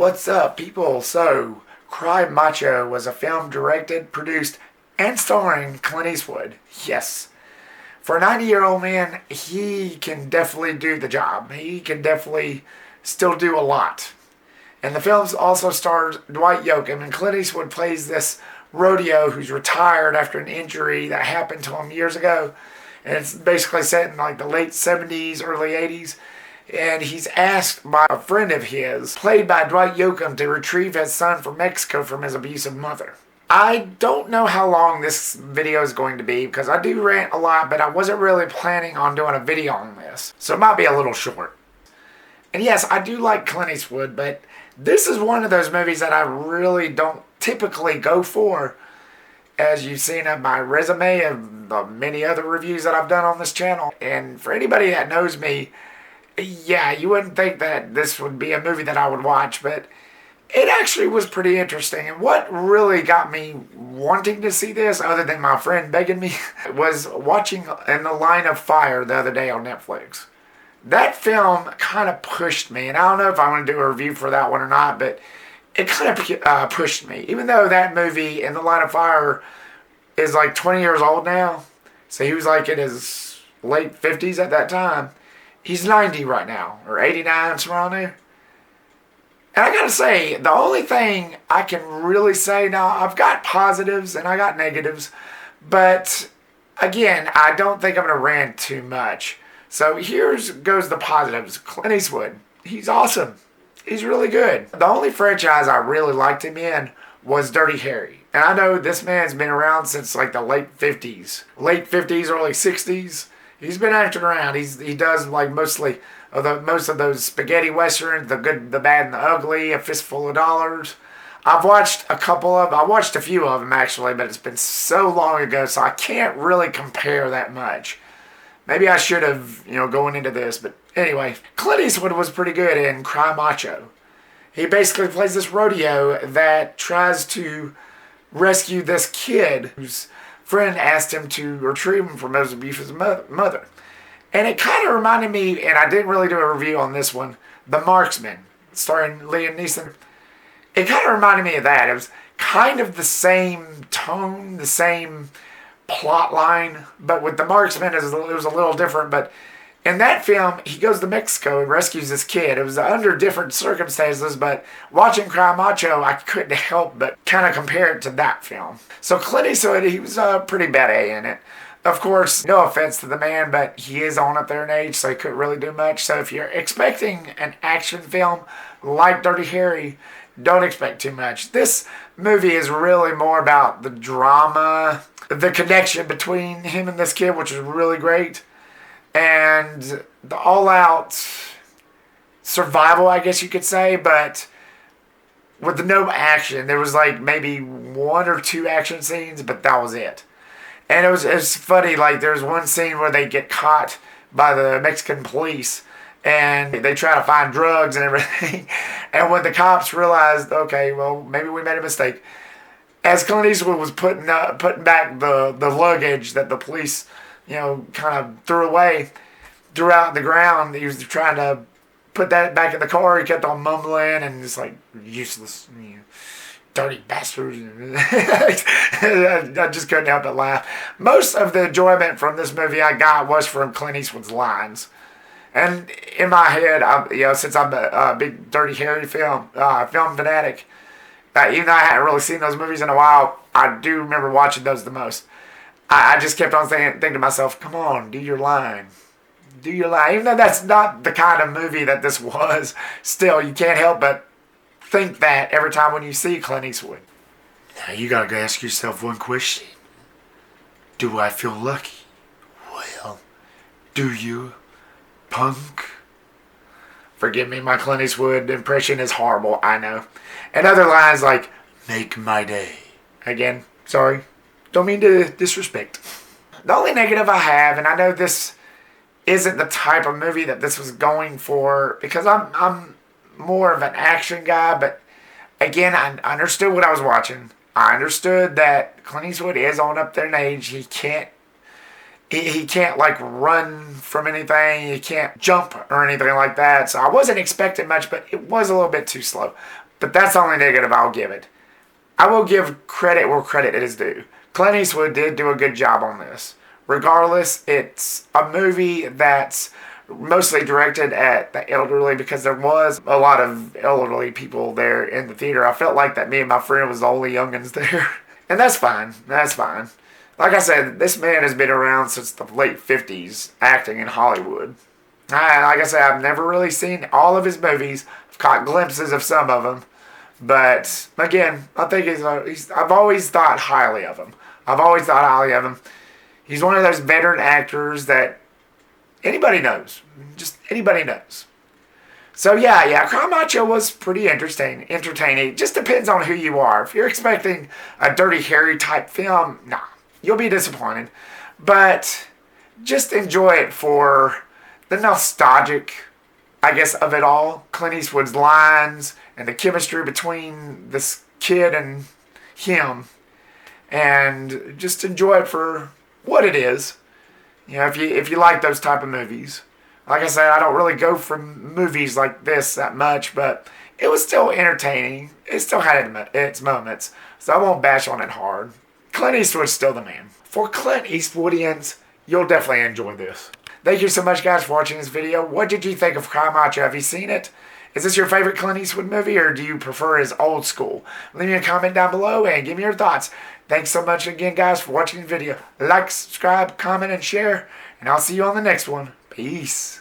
What's up, people? So, Cry Macho was a film directed, produced, and starring Clint Eastwood. Yes. For a 90-year-old man, he can definitely do the job. He can definitely still do a lot. And the film also stars Dwight Yoakam, and Clint Eastwood plays this rodeo who's retired after an injury that happened to him years ago. And it's basically set in like the late 70s, early 80s. And he's asked by a friend of his, played by Dwight Yoakam, to retrieve his son from Mexico from his abusive mother. I don't know how long this video is going to be because I do rant a lot, but I wasn't really planning on doing a video on this. So it might be a little short. And yes, I do like Clint Eastwood, but this is one of those movies that I really don't typically go for. As you've seen in my resume and the many other reviews that I've done on this channel. And for anybody that knows me, yeah, you wouldn't think that this would be a movie that I would watch, but it actually was pretty interesting. And what really got me wanting to see this, other than my friend begging me, was watching In the Line of Fire the other day on Netflix. That film kind of pushed me, and I don't know if I'm going to do a review for that one or not, but it kind of pushed me. Even though that movie, In the Line of Fire, is like 20 years old now, so he was like in his late 50s at that time. He's 90 right now, or 89, somewhere around there. And I gotta say, the only thing I can really say now, I've got positives and I got negatives, but again, I don't think I'm gonna rant too much. So goes the positives. Clint Eastwood, he's awesome. He's really good. The only franchise I really liked him in was Dirty Harry. And I know this man's been around since like the late 50s. Late 50s, early 60s. He's been acting around. He does like most of those spaghetti westerns, The Good, the Bad, and the Ugly, A Fistful of Dollars. I watched a few of them actually, but it's been so long ago, so I can't really compare that much. Maybe I should have, going into this, but anyway, Clint Eastwood was pretty good in Cry Macho. He basically plays this rodeo that tries to rescue this kid whose friend asked him to retrieve him from his abusive mother. And it kind of reminded me, and I didn't really do a review on this one, The Marksman, starring Liam Neeson. It kind of reminded me of that. It was kind of the same tone, the same plot line, but with The Marksman, it was a little different. But in that film, he goes to Mexico and rescues this kid. It was under different circumstances, but watching Cry Macho, I couldn't help but kind of compare it to that film. So Clint Eastwood, he was pretty bad in it. Of course, no offense to the man, but he is on up there in age, so he couldn't really do much. So if you're expecting an action film like Dirty Harry, don't expect too much. This movie is really more about the drama, the connection between him and this kid, which is really great. And the all-out survival, I guess you could say, but with no action. There was like maybe one or two action scenes, but that was it. And it was funny, like there's one scene where they get caught by the Mexican police and they try to find drugs and everything. And when the cops realized, okay, well, maybe we made a mistake, as Clint Eastwood was putting back the luggage that the police kind of threw out the ground. He was trying to put that back in the car. He kept on mumbling and it's like, useless, dirty bastard. I just couldn't help but laugh. Most of the enjoyment from this movie I got was from Clint Eastwood's lines. And in my head, since I'm a big Dirty Harry film fanatic, even though I hadn't really seen those movies in a while, I do remember watching those the most. I just kept on thinking to myself, come on, do your line. Do your line. Even though that's not the kind of movie that this was, still, you can't help but think that every time when you see Clint Eastwood. Now, you gotta ask yourself one question. Do I feel lucky? Well, do you, punk? Forgive me, my Clint Eastwood impression is horrible, I know. And other lines like, make my day. Again, sorry. Don't mean to disrespect. The only negative I have, and I know this isn't the type of movie that this was going for, because I'm more of an action guy, but again, I understood what I was watching. I understood that Clint Eastwood is on up there in age. He can't like run from anything. He can't jump or anything like that. So I wasn't expecting much, but it was a little bit too slow. But that's the only negative I'll give it. I will give credit where credit is due. Clint Eastwood did do a good job on this. Regardless, it's a movie that's mostly directed at the elderly because there was a lot of elderly people there in the theater. I felt like that me and my friend was the only youngins there. And that's fine. That's fine. Like I said, this man has been around since the late 50s acting in Hollywood. Like I said, I've never really seen all of his movies. I've caught glimpses of some of them. But again, I think I've always thought highly of him. He's one of those veteran actors that anybody knows. Just anybody knows. So yeah, Cry Macho was pretty entertaining. It just depends on who you are. If you're expecting a Dirty Harry type film, nah, you'll be disappointed. But just enjoy it for the nostalgic, I guess, of it all. Clint Eastwood's lines and the chemistry between this kid and him. And just enjoy it for what it is. You know, if you like those type of movies. Like I said, I don't really go for movies like this that much, but it was still entertaining. It still had its moments, so I won't bash on it hard. Clint Eastwood's still the man. For Clint Eastwoodians, you'll definitely enjoy this. Thank you so much, guys, for watching this video. What did you think of Cry Macho? Have you seen it? Is this your favorite Clint Eastwood movie, or do you prefer his old school? Leave me a comment down below and give me your thoughts. Thanks so much again, guys, for watching the video. Like, subscribe, comment, and share, and I'll see you on the next one. Peace.